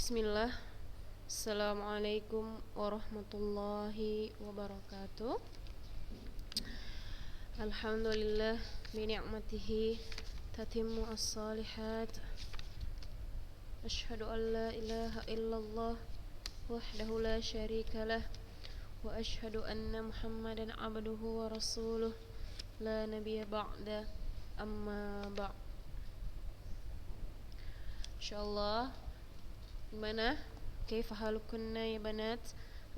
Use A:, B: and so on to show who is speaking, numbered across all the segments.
A: Bismillah. Assalamualaikum warahmatullahi wabarakatuh. Alhamdulillah bi ni'matihi tatimmu as-salihat. Asyhadu an la ilaha illallah wahdahu la syarika lah wa asyhadu anna Muhammadan abduhu wa rasuluh la nabiyya ba'da amma ba'. Insyaallah, gimana? Kaifa halukunna ya banat?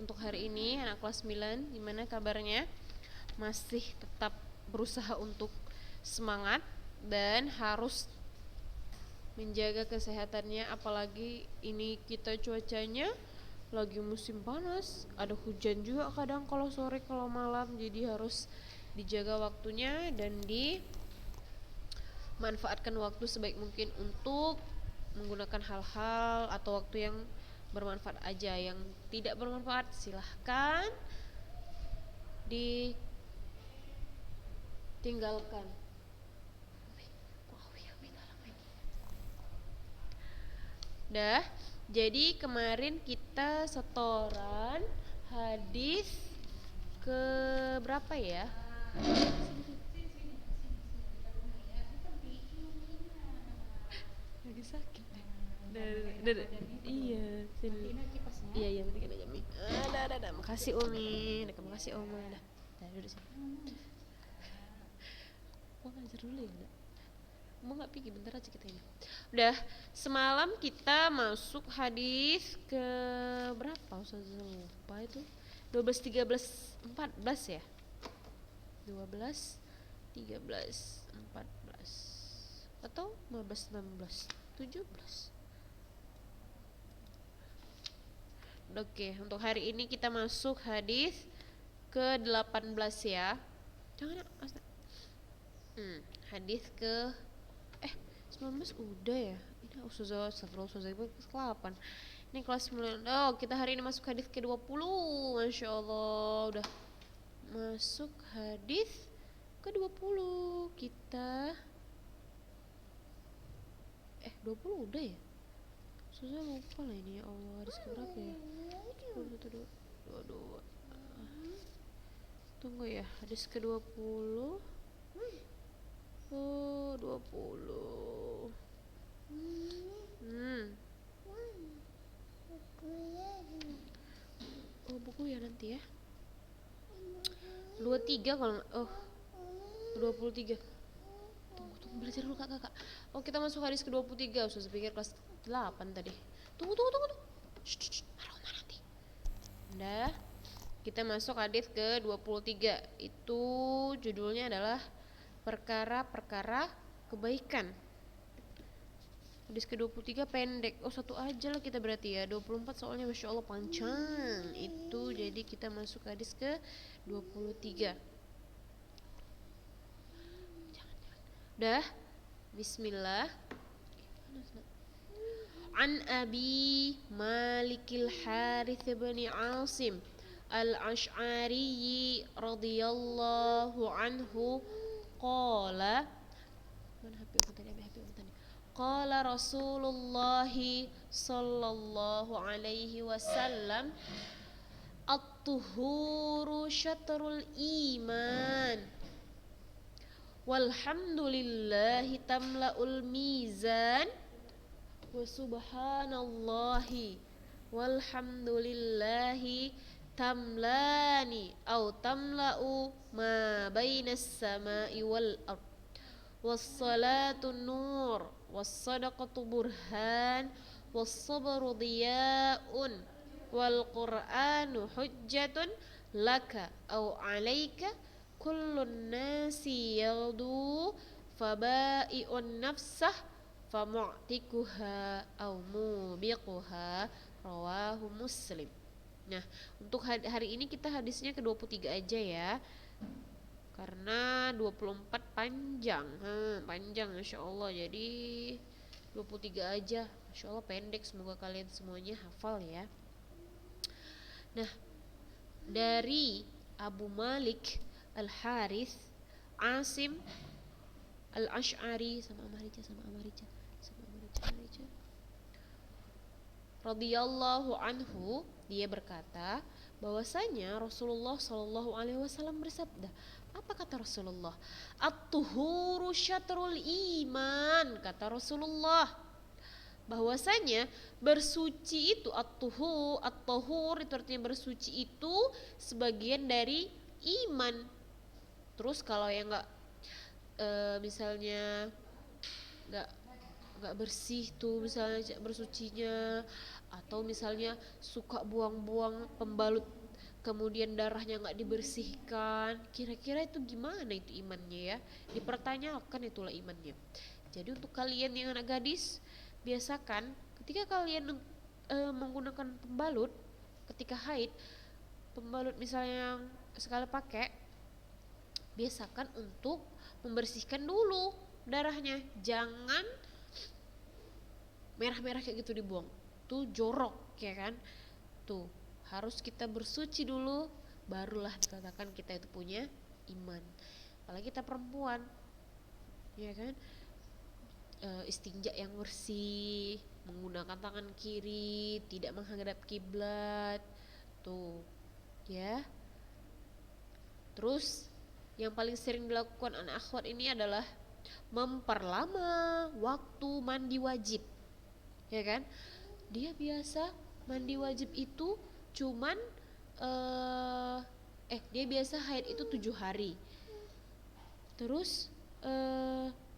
A: Untuk hari ini anak kelas 9, gimana kabarnya? Masih tetap berusaha untuk semangat dan harus menjaga kesehatannya, apalagi ini kita cuacanya lagi musim panas, ada hujan juga kadang kalau sore kalau malam, jadi harus dijaga waktunya dan dimanfaatkan waktu sebaik mungkin untuk menggunakan hal-hal atau waktu yang bermanfaat aja. Yang tidak bermanfaat silahkan ditinggalkan. Dah, jadi kemarin kita setoran hadis ke berapa ya? Lagi sakit deh. Iya, sini. Iya, penting ada Jami. Ada. Makasih Umi. Makasih Oma. Dah, duduk sini. Mau ngajar dulu ya, Dak? Mau nggak pergi bentar aja kita ini. Udah, semalam kita masuk hadis ke berapa? Ustazah lupa itu. 12, 13, 14 ya? 12, 13, 14 atau 15, 16, 17. Oke, untuk hari ini kita masuk hadis ke 18 ya. Jangan hadis ke 19 udah ya. Ini Ustazah kelas 8. Ini kelas 9. Oh, kita hari ini masuk hadis ke 20. Masya Allah, udah masuk hadis ke 20. Kita 20 udah ya? Ustazah lupa lah ini, ya Allah. Hadis ke berapa ya? 1, 2. Tunggu ya, hadis ke 20. Oh, 20. Oh, buku ya nanti ya. 23 kalau 23. Tunggu belajar dulu kakak. Oh, kita masuk hadis ke 23. Ustaz pikir kelas 8 tadi. Tunggu. Aroma nanti. Udah. Kita masuk hadis ke 23. Itu judulnya adalah perkara-perkara kebaikan. Hadis ke-23 pendek. Oh, satu aja lah kita berarti ya. 24 soalnya Masya Allah panjang. Itu jadi kita masuk hadis ke-23. Dah. Bismillah. An Abi Malikil Harith bin Asim Al-Ash'ari radhiyallahu anhu qala, qala Rasulullah sallallahu alaihi wasallam, at-tuhuru syatrul iman, walhamdulillahi tamla'ul mizan, wa subhanallahi walhamdulillahi tamlani au tamla'u ma bainas sama'i wal ard, wassalatu nur, wassadaqatu burhan, wassabru diya'un, wal qur'anu hujjatun laka au alaika, kullun nasi yaldu faba'i'un nafsah famu'tikuha au mubiquha, rawahu Muslim. Nah, untuk hari ini kita hadisnya ke 23 aja ya, karena 24 panjang. Panjang Masya Allah, jadi 23 aja. Masya Allah pendek, semoga kalian semuanya hafal ya. Nah, dari Abu Malik Al-Harith Asim Al-Ash'ari sama Amarica radhiyallahu anhu, dia berkata bahwasanya Rasulullah Shallallahu alaihi wasallam bersabda. Apa kata Rasulullah? At-tuhuru syatrul iman, kata Rasulullah. Bahwasanya bersuci itu at-tuhur itu artinya bersuci itu sebagian dari iman. Terus kalau yang misalnya nggak bersih tuh misalnya bersucinya, atau misalnya suka buang-buang pembalut kemudian darahnya nggak dibersihkan, kira-kira itu gimana itu imannya ya? Dipertanyakan itulah imannya. Jadi untuk kalian yang anak gadis, biasakan ketika kalian menggunakan pembalut ketika haid, pembalut misalnya yang sekali pakai, biasakan untuk membersihkan dulu darahnya, jangan merah-merah kayak gitu dibuang, tuh jorok ya kan. Tuh harus kita bersuci dulu, barulah dikatakan kita itu punya iman. Apalagi kita perempuan ya kan, istinja yang bersih, menggunakan tangan kiri, tidak menghadap kiblat tuh ya. Terus yang paling sering dilakukan anak akhwat ini adalah memperlama waktu mandi wajib, ya kan. Dia biasa mandi wajib itu cuman dia biasa haid itu 7 hari. Terus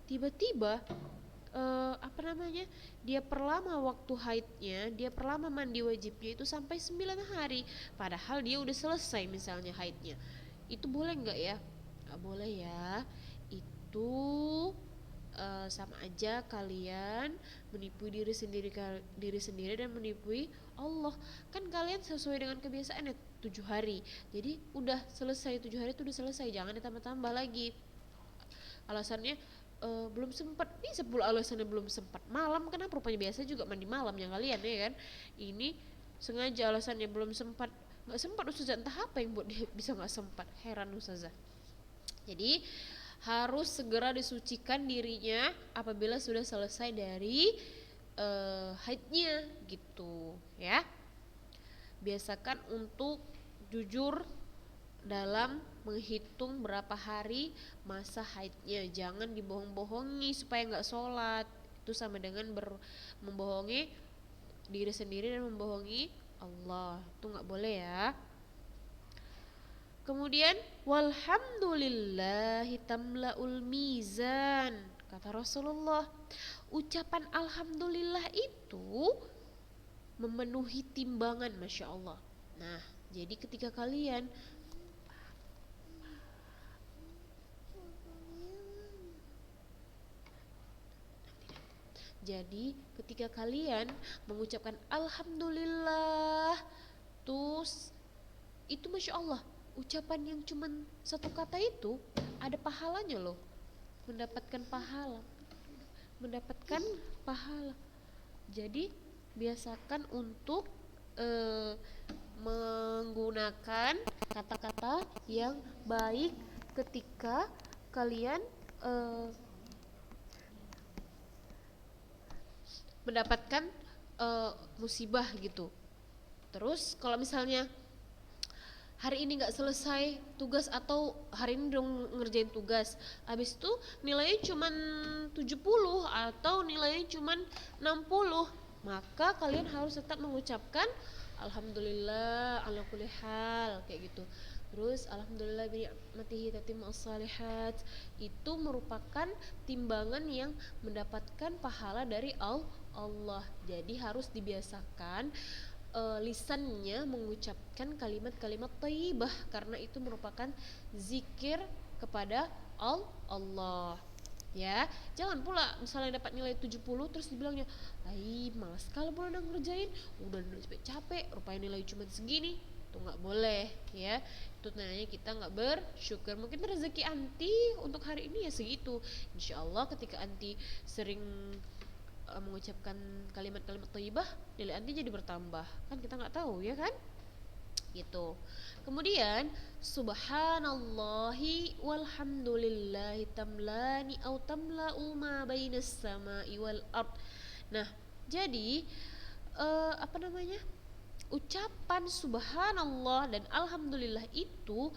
A: tiba-tiba dia perlama waktu haidnya, dia perlama mandi wajibnya itu sampai 9 hari, padahal dia udah selesai misalnya haidnya. Itu boleh nggak ya? Nggak boleh ya. Itu sama aja kalian menipu diri sendiri dan menipu Allah. Kan kalian sesuai dengan kebiasaannya 7 hari, jadi udah selesai 7 hari itu udah selesai, jangan ditambah-tambah lagi. Alasannya belum sempat, ini 10 alasannya belum sempat. Malam kenapa rupanya biasa juga mandi malam yang kalian ya kan. Ini sengaja alasannya belum sempat, nggak sempat ustazah, entah apa yang buat dia bisa nggak sempat, heran ustazah. Jadi harus segera disucikan dirinya apabila sudah selesai dari haidnya gitu ya. Biasakan untuk jujur dalam menghitung berapa hari masa haidnya, jangan dibohong-bohongi supaya nggak sholat. Itu sama dengan membohongi diri sendiri dan membohongi Allah, itu nggak boleh ya. Kemudian walhamdulillahi tamlaul mizan, kata Rasulullah. Ucapan alhamdulillah itu memenuhi timbangan, masya Allah. Nah, jadi ketika kalian mengucapkan alhamdulillah, terus itu masya Allah, ucapan yang cuman satu kata itu ada pahalanya loh, mendapatkan pahala. Jadi biasakan untuk menggunakan kata-kata yang baik ketika kalian mendapatkan musibah gitu. Terus kalau misalnya hari ini nggak selesai tugas, atau hari ini dong ngerjain tugas, habis itu nilainya cuman 70 atau nilainya cuman 60, maka kalian harus tetap mengucapkan alhamdulillah ala kulli hal kayak gitu. Terus alhamdulillah bi ni'matihi tatimmu as-shalihat, itu merupakan timbangan yang mendapatkan pahala dari Allah. Jadi harus dibiasakan lisannya mengucapkan kalimat-kalimat thayyibah, karena itu merupakan zikir kepada Allah ya. Jangan pula misalnya dapat nilai 70 terus dibilangnya, malas kalau udah ngerjain, udah capek rupanya nilai cuma segini. Itu nggak boleh ya. Itu tandanya kita nggak bersyukur. Mungkin rezeki anti untuk hari ini ya segitu. Insyaallah ketika anti sering mengucapkan kalimat-kalimat thayyibah, nilai anti jadi bertambah, kan kita nggak tahu ya kan gitu. Kemudian subhanallahi walhamdulillahi tamlani au tamla'u ma bainas sama'i wal ard. Nah, jadi apa namanya, ucapan subhanallah dan alhamdulillah itu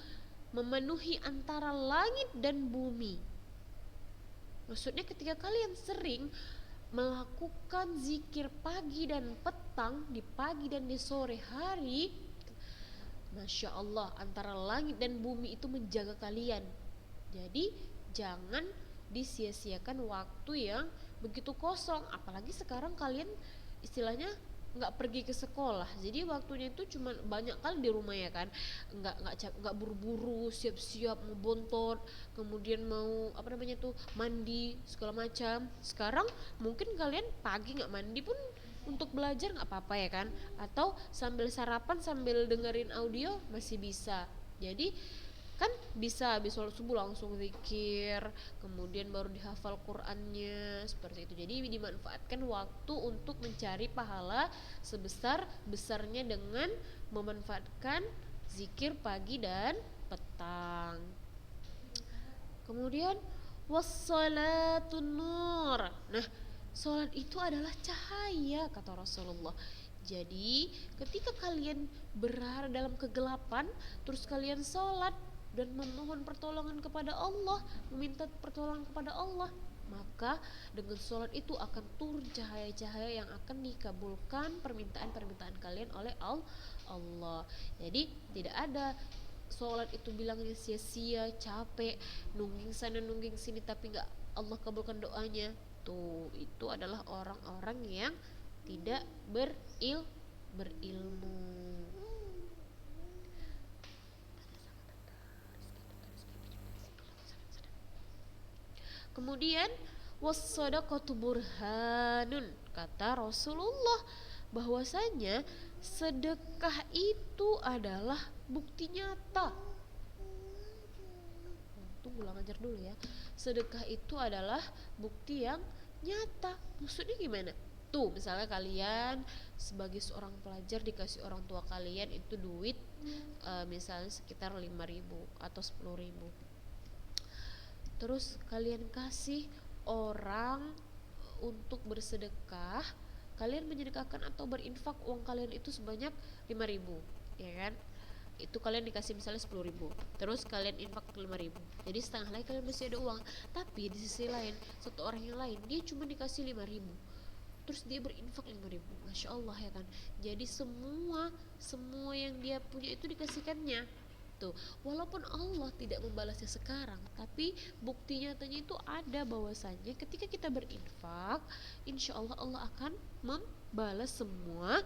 A: memenuhi antara langit dan bumi. Maksudnya ketika kalian sering melakukan zikir pagi dan petang, di pagi dan di sore hari, Masya Allah, antara langit dan bumi itu menjaga kalian. Jadi jangan disia-siakan waktu yang begitu kosong. Apalagi sekarang kalian istilahnya nggak pergi ke sekolah, jadi waktunya itu cuma banyak kali di rumah ya kan, nggak buru-buru siap-siap mau bontot, kemudian mau apa namanya tuh mandi segala macam. Sekarang mungkin kalian pagi nggak mandi pun untuk belajar nggak apa-apa ya kan, atau sambil sarapan sambil dengerin audio masih bisa. Jadi kan bisa habis sholat subuh langsung zikir, kemudian baru dihafal Qur'annya seperti itu. Jadi dimanfaatkan waktu untuk mencari pahala sebesar besarnya dengan memanfaatkan zikir pagi dan petang. Kemudian wassalatun nur. Nah, sholat itu adalah cahaya kata Rasulullah. Jadi ketika kalian berada dalam kegelapan terus kalian sholat dan memohon pertolongan kepada Allah, meminta pertolongan kepada Allah, maka dengan sholat itu akan turun cahaya-cahaya yang akan dikabulkan permintaan-permintaan kalian oleh Allah. Jadi tidak ada sholat itu bilangnya sia-sia, capek, nungging sana nungging sini tapi nggak Allah kabulkan doanya. Tuh, itu adalah orang-orang yang tidak berilmu. Kemudian was-shadaqatu burhanun, kata Rasulullah bahwasanya sedekah itu adalah bukti nyata. Tunggu ulang ajar dulu ya. Sedekah itu adalah bukti yang nyata. Maksudnya gimana? Tuh misalnya kalian sebagai seorang pelajar dikasih orang tua kalian itu duit misalnya sekitar 5.000 atau 10.000. Terus kalian kasih orang untuk bersedekah, kalian menyedekahkan atau berinfak uang kalian itu sebanyak 5.000, ya kan? Itu kalian dikasih misalnya 10.000, terus kalian infak 5.000, jadi setengah lagi kalian masih ada uang. Tapi di sisi lain satu orang yang lain dia cuma dikasih 5.000, terus dia berinfak 5.000, Masya Allah ya kan. Jadi semua yang dia punya itu dikasihkannya. Tuh, walaupun Allah tidak membalasnya sekarang, tapi bukti nyatanya itu ada bahwasanya ketika kita berinfak, insya Allah Allah akan membalas semua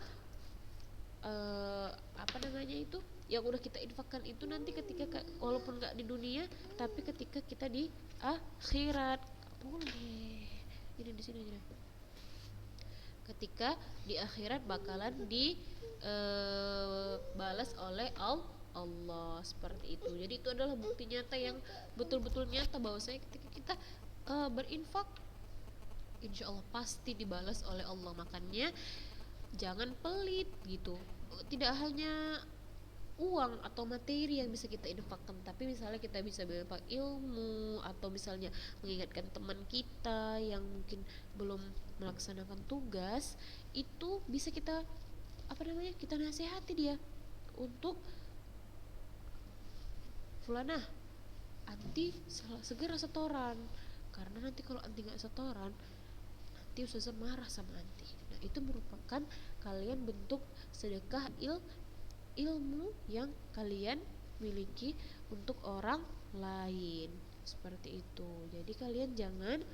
A: apa namanya itu yang udah kita infakkan itu nanti ketika walaupun nggak di dunia, tapi ketika kita di akhirat. Boleh ini di sini aja. Ketika di akhirat bakalan dibalas oleh Allah seperti itu. Jadi itu adalah bukti nyata yang betul-betul nyata bahwasanya ketika kita berinfak, insya Allah pasti dibalas oleh Allah. Makanya jangan pelit gitu. Tidak hanya uang atau materi yang bisa kita infakkan, tapi misalnya kita bisa berinfak ilmu, atau misalnya mengingatkan teman kita yang mungkin belum melaksanakan tugas, itu bisa kita apa namanya, kita nasihati dia untuk Fulana, anti segera setoran, karena nanti kalau anti nggak setoran nanti ustazah marah sama anti. Nah itu merupakan kalian bentuk sedekah ilmu yang kalian miliki untuk orang lain seperti itu. Jadi kalian jangan,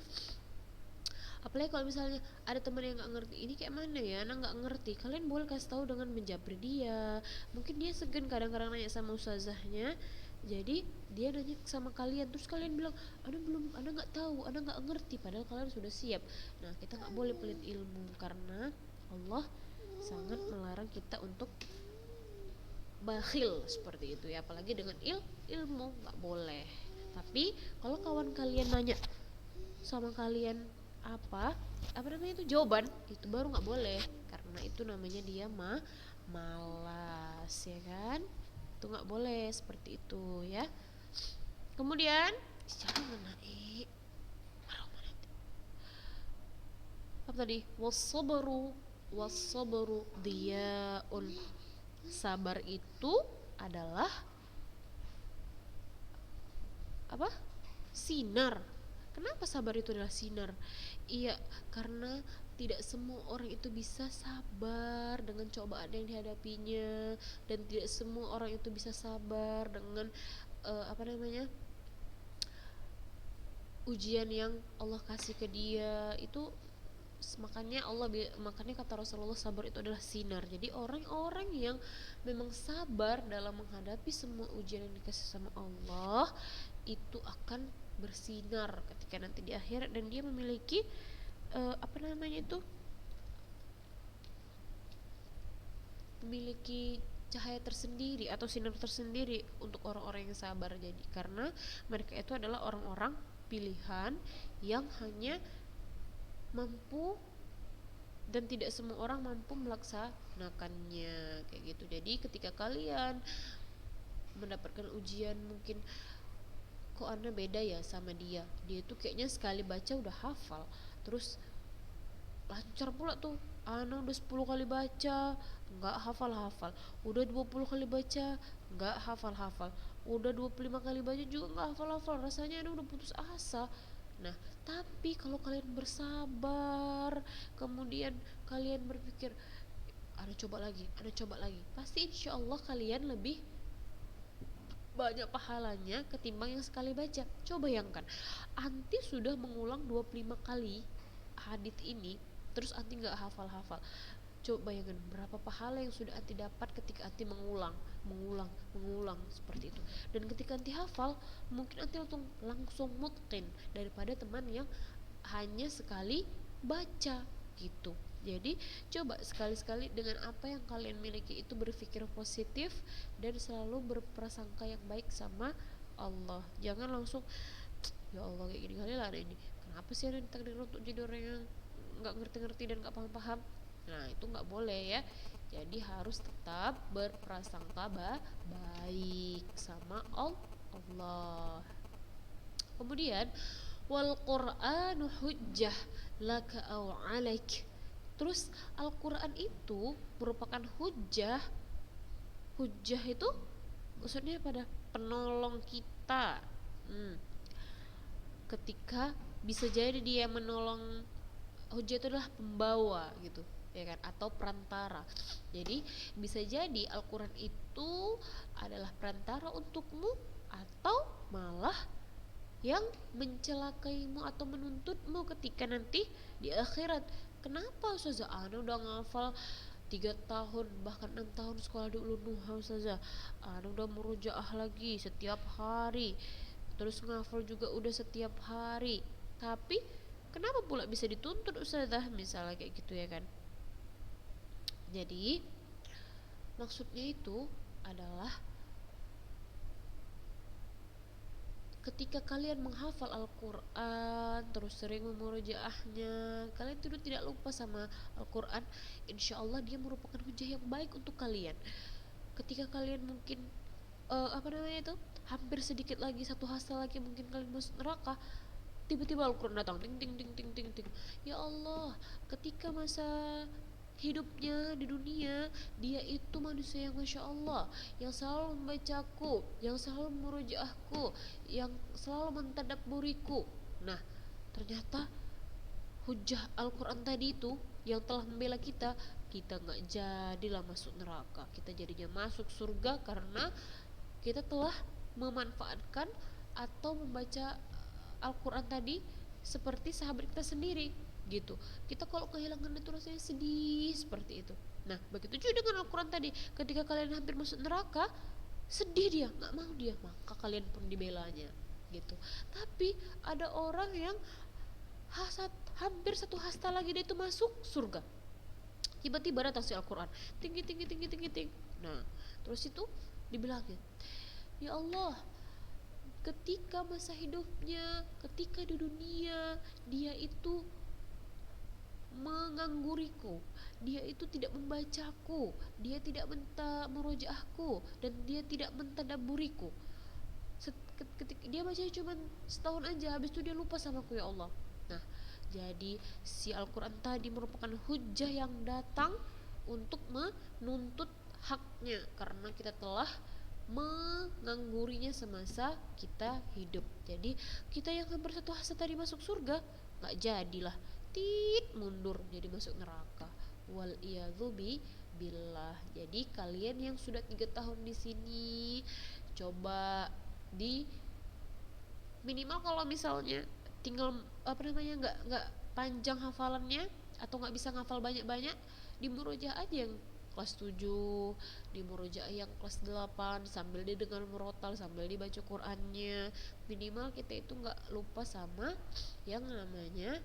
A: apalagi kalau misalnya ada teman yang nggak ngerti ini kayak mana ya, anak nggak ngerti, kalian boleh kasih tahu dengan menjabri dia. Mungkin dia segan kadang-kadang nanya sama ustazahnya, jadi dia nanya sama kalian, terus kalian bilang ana nggak tahu, ana nggak ngerti, padahal kalian sudah siap. Nah kita nggak boleh pelit ilmu, karena Allah sangat melarang kita untuk bakhil seperti itu ya, apalagi dengan ilmu nggak boleh. Tapi kalau kawan kalian nanya sama kalian apa namanya itu jawaban, itu baru nggak boleh, karena itu namanya dia malas ya kan. Itu nggak boleh seperti itu ya. Kemudian jangan apa tadi, wasabru Was-sabru diyaun. Sabar itu adalah apa? Sinar. Kenapa sabar itu adalah sinar? Iya, karena tidak semua orang itu bisa sabar dengan cobaan yang dihadapinya, dan tidak semua orang itu bisa sabar dengan apa namanya, ujian yang Allah kasih ke dia itu. Makanya makanya kata Rasulullah, sabar itu adalah sinar. Jadi orang-orang yang memang sabar dalam menghadapi semua ujian yang dikasih sama Allah itu akan bersinar ketika nanti di akhirat, dan dia memiliki apa namanya itu, memiliki cahaya tersendiri atau sinar tersendiri untuk orang-orang yang sabar. Jadi karena mereka itu adalah orang-orang pilihan yang hanya mampu, dan tidak semua orang mampu melaksanakannya kayak gitu. Jadi ketika kalian mendapatkan ujian, mungkin kok Ana beda ya sama dia tuh kayaknya sekali baca udah hafal, terus lancar pula tuh. Ana udah 10 kali baca nggak hafal-hafal, udah 20 kali baca nggak hafal-hafal, udah 25 kali baca juga nggak hafal-hafal, rasanya Ana udah putus asa. Nah, tapi kalau kalian bersabar, kemudian kalian berpikir, ada coba lagi, pasti insya Allah kalian lebih banyak pahalanya ketimbang yang sekali baca. Coba bayangkan, anti sudah mengulang 25 kali hadits ini, terus anti nggak hafal-hafal. Coba bayangkan berapa pahala yang sudah anti dapat ketika anti mengulang seperti itu. Dan ketika anti hafal, mungkin anti langsung mutqin daripada teman yang hanya sekali baca gitu. Jadi coba sekali-sekali dengan apa yang kalian miliki itu berpikir positif dan selalu berprasangka yang baik sama Allah. Jangan langsung, ya Allah kayak gini kali lah ada ini, kenapa sih ada takdir untuk jadi orang yang nggak ngerti-ngerti dan nggak paham-paham. Nah itu nggak boleh ya. Jadi harus tetap berprasangka baik sama Allah. Kemudian wal Qur'anu hujjah laka aw alaik. Terus Al-Quran itu merupakan hujjah. Hujjah itu maksudnya pada penolong kita. Ketika bisa jadi dia menolong, hujjah itu adalah pembawa gitu ya kan, atau perantara. Jadi bisa jadi Al-Quran itu adalah perantara untukmu, atau malah yang mencelakaimu atau menuntutmu ketika nanti di akhirat. Kenapa Ustazah? Ana udah ngafal 3 tahun bahkan 6 tahun sekolah di Ulun Nuha Ustazah. Ana udah murojaah lagi setiap hari, terus ngafal juga udah setiap hari, tapi kenapa pula bisa dituntut Ustazah, misalnya kayak gitu ya kan. Jadi maksudnya itu adalah ketika kalian menghafal Al-Quran terus sering memurojaahnya, kalian tidak lupa sama Al-Quran, insya Allah dia merupakan hujah yang baik untuk kalian. Ketika kalian mungkin apa namanya itu, hampir sedikit lagi, satu hasta lagi mungkin kalian masuk neraka, tiba-tiba Al-Quran datang, ting ting ting ting ting ting. Ya Allah, ketika masa hidupnya di dunia dia itu manusia yang masya Allah, yang selalu membacaku, yang selalu merujaahku, yang selalu mentadabburiku. Nah ternyata hujah Al-Quran tadi itu yang telah membela kita, kita nggak jadilah masuk neraka, kita jadinya masuk surga karena kita telah memanfaatkan atau membaca Al-Quran tadi seperti sahabat kita sendiri gitu. Kita kalau kehilangan itu rasanya sedih seperti itu. Nah begitu juga dengan Al-Quran tadi, ketika kalian hampir masuk neraka, sedih dia, nggak mau dia, maka kalian pun dibelanya gitu. Tapi ada orang yang hampir satu hasta lagi dia itu masuk surga, tiba-tiba datang si Al-Quran tinggi tinggi tinggi tinggi tinggi. Nah terus itu dibilangin, ya Allah, ketika masa hidupnya, ketika di dunia dia itu mengangguriku, dia itu tidak membacaku, dia tidak merojaahku, dan dia tidak mentadaburiku. Ketika dia baca cuma setahun aja, habis itu dia lupa sama aku ya Allah. Nah Jadi si Al-Quran tadi merupakan hujah yang datang untuk menuntut haknya, karena kita telah menganggurinya semasa kita hidup. Jadi kita yang bersatu hasad tadi masuk surga, nggak jadilah, mundur jadi masuk neraka. Wal billah. Jadi kalian yang sudah 3 tahun di sini, coba di minimal kalau misalnya tinggal nggak panjang hafalannya atau nggak bisa ngafal banyak-banyak, di murojaah aja yang kelas 7, di murojaah yang kelas 8 sambil didengar murotal, sambil dibaca Qur'annya. Minimal kita itu nggak lupa sama yang namanya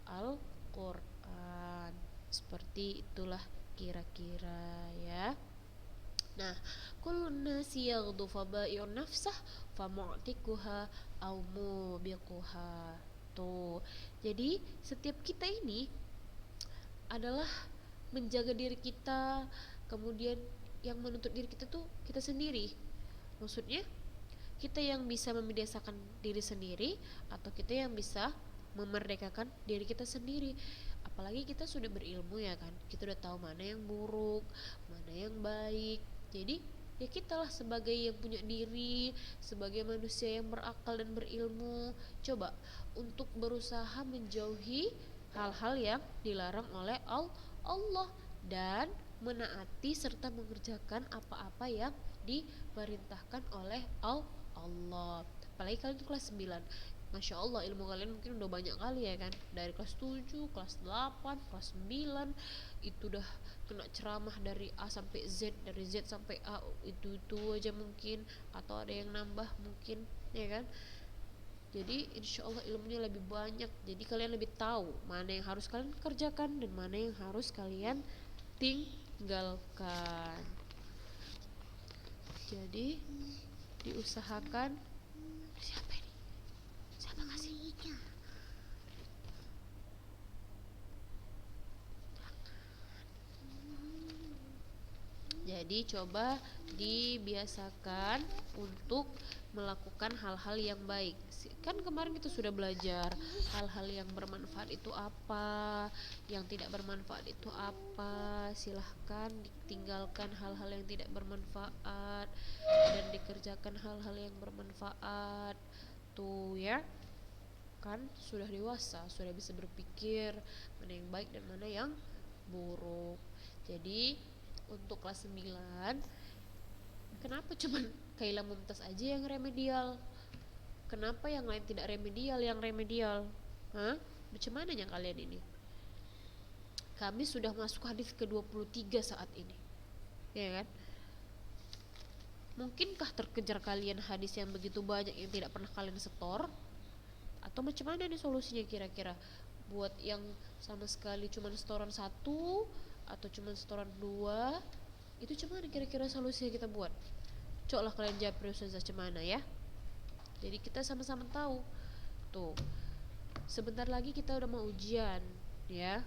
A: Al-Qur'an. Seperti itulah kira-kira ya. Nah, kullun nasi yaghdu fabai'un nafsah famu'tikuha au mubiquha. Tuh. Jadi setiap kita ini adalah menjaga diri kita, kemudian yang menuntut diri kita tuh kita sendiri. Maksudnya kita yang bisa membiasakan diri sendiri, atau kita yang bisa memerdekakan diri kita sendiri. Apalagi kita sudah berilmu ya kan, kita udah tahu mana yang buruk, mana yang baik. Jadi ya kitalah sebagai yang punya diri, sebagai manusia yang berakal dan berilmu, coba untuk berusaha menjauhi hal-hal yang dilarang oleh Allah dan menaati serta mengerjakan apa-apa yang diperintahkan oleh Allah. Apalagi kalian itu kelas 9, Masya Allah ilmu kalian mungkin udah banyak kali ya kan, dari kelas 7, kelas 8, kelas 9 itu udah kena ceramah dari A sampai Z, dari Z sampai A, itu aja mungkin, atau ada yang nambah mungkin ya kan. Jadi insya Allah ilmunya lebih banyak, jadi kalian lebih tahu mana yang harus kalian kerjakan dan mana yang harus kalian tinggalkan. Jadi diusahakan. Siapa ini? Siapa kasih? Jadi coba dibiasakan untuk melakukan hal-hal yang baik. Kan kemarin kita sudah belajar hal-hal yang bermanfaat itu apa, yang tidak bermanfaat itu apa. Silahkan ditinggalkan hal-hal yang tidak bermanfaat dan dikerjakan hal-hal yang bermanfaat. Tuh ya, kan sudah dewasa, sudah bisa berpikir mana yang baik dan mana yang buruk. Jadi untuk kelas 9, kenapa cuman Kaila Mumtaz aja yang remedial? Kenapa yang lain tidak remedial, yang remedial? Hah? Macam mananya kalian ini? Kami sudah masuk hadis ke-23 saat ini. Ya kan? Mungkinkah terkejar kalian hadis yang begitu banyak yang tidak pernah kalian setor? Atau macam mana nih solusinya kira-kira? Buat yang sama sekali cuman setoran 1 atau cuma setoran 2, itu cuman kira-kira solusinya kita buat. Coba lah kalian japri Ustazah cemana ya. Jadi kita sama-sama tahu. Tuh, sebentar lagi kita udah mau ujian ya.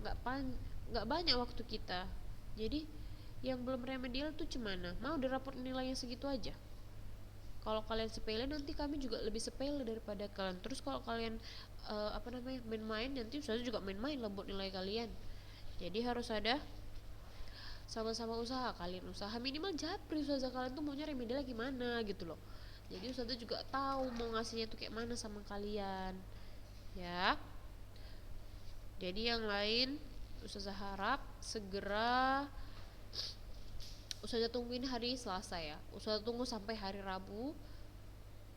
A: Nggak banyak waktu kita. Jadi yang belum remedial tuh cemana? Mau diraport nilainya segitu aja. Kalau kalian sepele, nanti kami juga lebih sepele daripada kalian. Terus kalau kalian main-main, nanti Ustazah juga main-main lah buat nilai kalian. Jadi harus ada sama-sama usaha. Kalian usaha minimal japri Ustazah kalian tuh maunya remedial gimana gitu loh. Jadi Ustazah juga tahu mau ngasihnya tuh kayak mana sama kalian ya. Jadi yang lain Ustazah harap segera Ustazah tungguin hari Selasa ya. Ustazah tunggu sampai hari Rabu.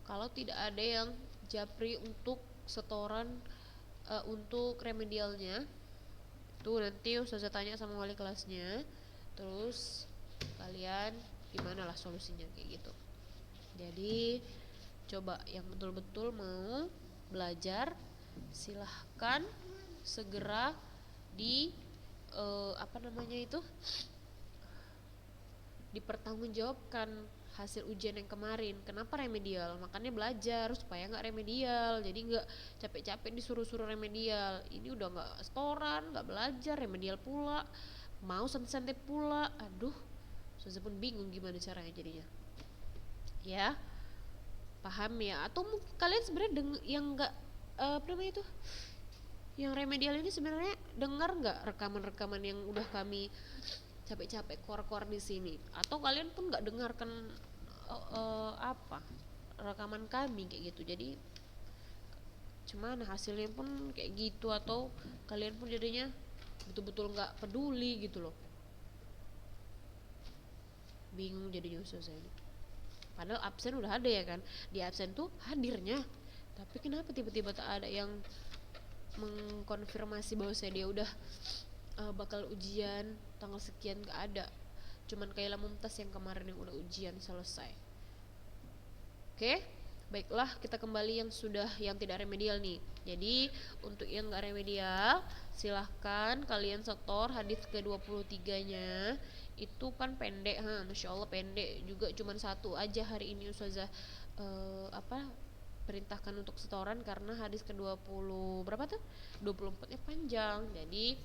A: Kalau tidak ada yang japri untuk setoran untuk remedialnya, tuh nanti Ustazah tanya sama wali kelasnya, terus kalian gimana lah solusinya kayak gitu. Jadi coba yang betul-betul mau belajar, silahkan segera di dipertanggungjawabkan hasil ujian yang kemarin. Kenapa remedial? Makanya belajar supaya nggak remedial. Jadi nggak capek-capek disuruh-suruh remedial. Ini udah nggak setoran, nggak belajar, remedial pula, mau santai-santai pula. Aduh, saya pun bingung gimana caranya jadinya. Ya, paham ya? Atau mungkin kalian sebenarnya yang nggak Yang remedial ini sebenarnya dengar nggak rekaman-rekaman yang udah kami capek-capek keluar-keluar di sini, atau kalian pun nggak dengarkan apa rekaman kami kayak gitu, jadi cuman hasilnya pun kayak gitu, atau kalian pun jadinya betul-betul nggak peduli gitu loh. Bingung jadinya ustazah ini, padahal absen udah ada ya kan, di absen tuh hadirnya, tapi kenapa tiba-tiba tak ada yang mengkonfirmasi bahwa dia udah bakal ujian tanggal sekian, gak ada, cuman kayak Mumtaz yang kemarin yang udah ujian selesai. Oke, baiklah kita kembali yang tidak remedial nih. Jadi untuk yang gak remedial silahkan kalian setor hadis ke-23-nya. Itu kan pendek, Masya Allah pendek juga, cuman satu aja hari ini ustazah perintahkan untuk setoran, karena hadis ke-20 berapa tuh? 24 nya panjang. Jadi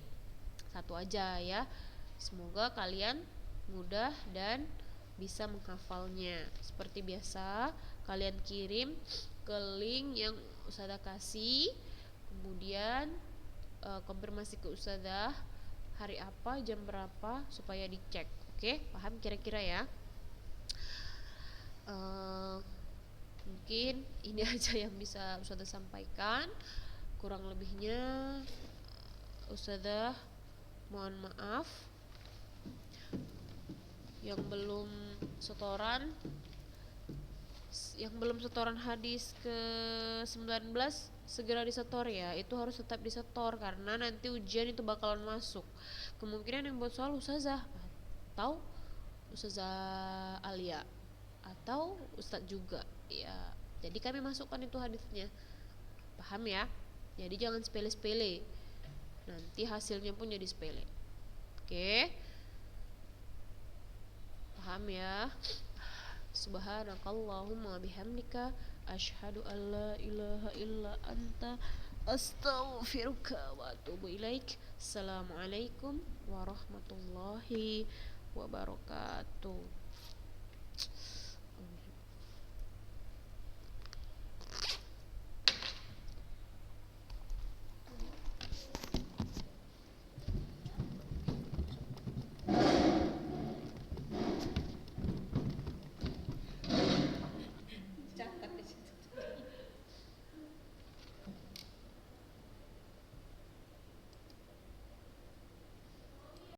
A: satu aja ya. Semoga kalian mudah dan bisa menghafalnya. Seperti biasa, kalian kirim ke link yang ustazah kasih, kemudian konfirmasi ke ustazah hari apa, jam berapa, supaya dicek. Oke, paham kira-kira ya? Mungkin ini aja yang bisa ustazah sampaikan, kurang lebihnya ustazah mohon maaf. Yang belum setoran hadis ke 19 segera disetor ya, itu harus tetap disetor karena nanti ujian itu bakalan masuk. Kemungkinan yang buat soal ustazah atau ustazah Alia atau ustadz juga ya, jadi kami masukkan itu hadisnya, paham ya? Jadi jangan sepele-sepele, nanti hasilnya pun jadi sepele. Oke, paham ya? Subhanakallahumma bihamdika asyhadu an la ilaha illa anta astaghfiruka wa atubu ilaik. Assalamualaikum warahmatullahi wabarakatuh.